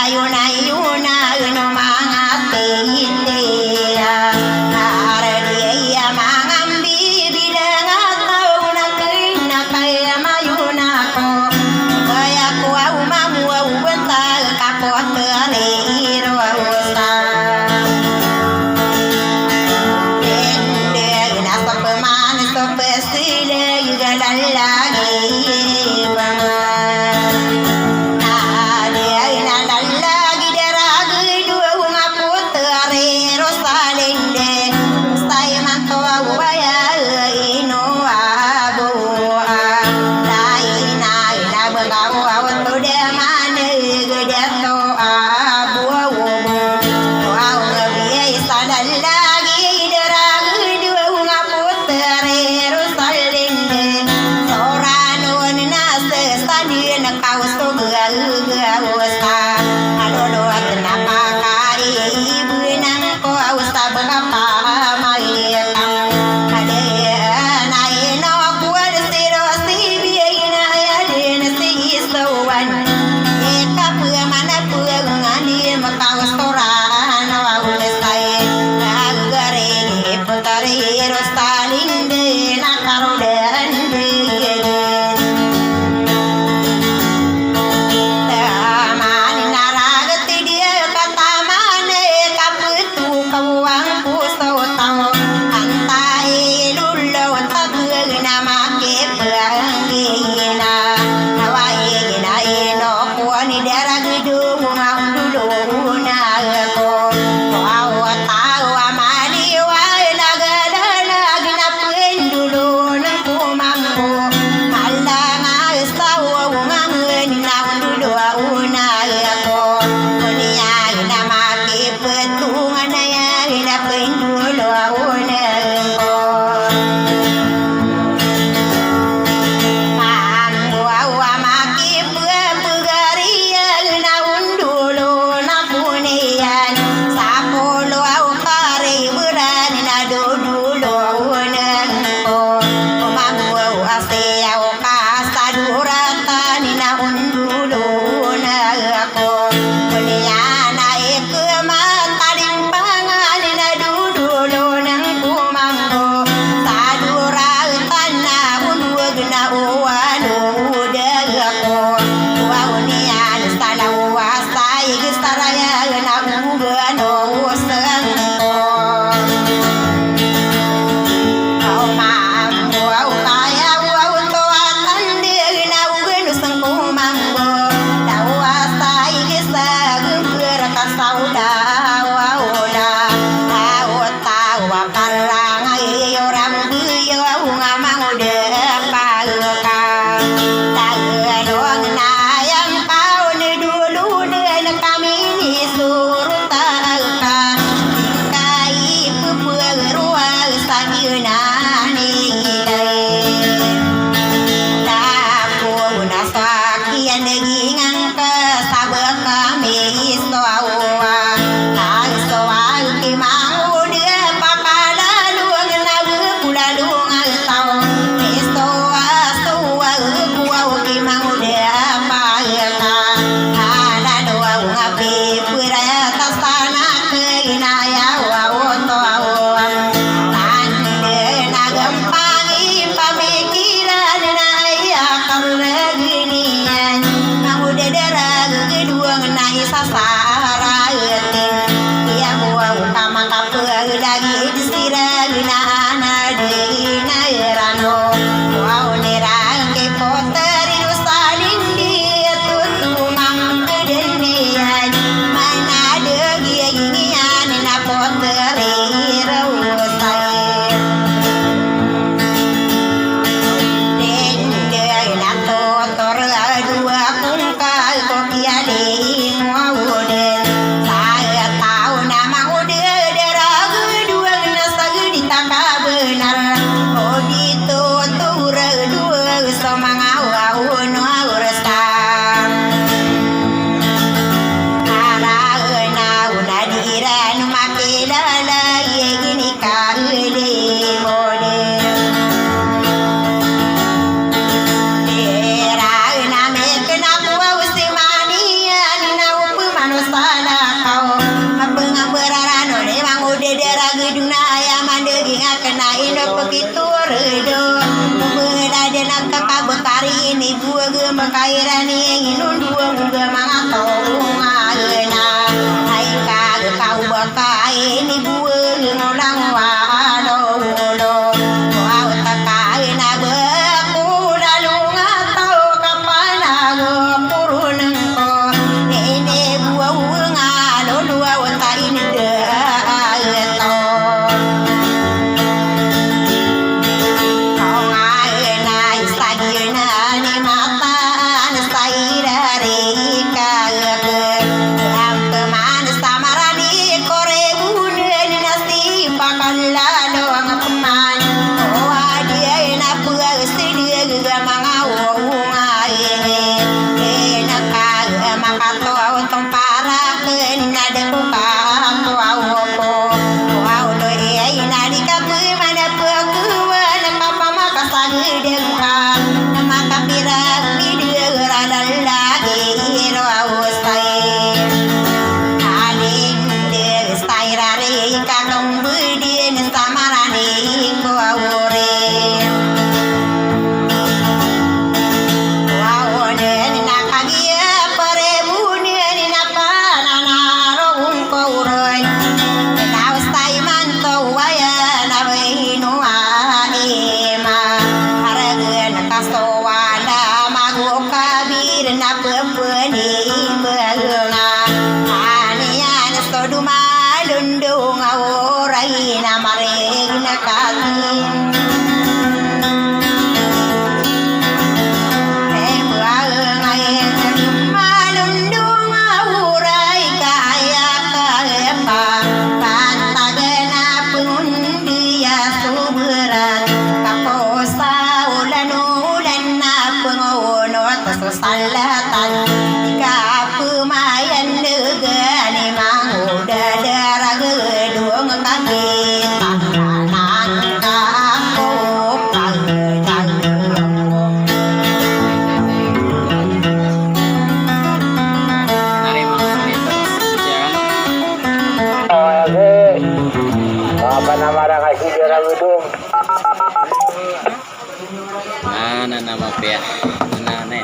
Ayuna, ayuna, no man, pakairani inundua juga mangatau ngagena hai kag kau bakai ni bueng ngolang wado do wau takai na beku lalu ngatau kapan aku puruneng ko nene buau ngalo dua wata ini de aeto kau ngagena istagina ni mata saira reka am teman samarani kore bunen nasi bakal lalo ngapaman oh dia na puasi dia juga mangawo ngai enak makato tong para kena de buka to awo wow do ina di kapu mana pekuan papa makasan dengan maka pirang video radal lagi ro awstai aling de stai rare kanong budin samarani ko awore wawone nakagia pare bunin napanana rong ko uroy now stai man to waya na behinu aima haragen kasowana mago kabir na pepeni beunga anian soduma lundung aworai na mareg na katin malundung awurai kaya kaya pantagena pundia suberan kaposa ulan na pengono tasalatan ika pemayan negani manguda darah gedung kaki tangan aku kagak apa nama orang kasih dia gedung mana nama pia mana nih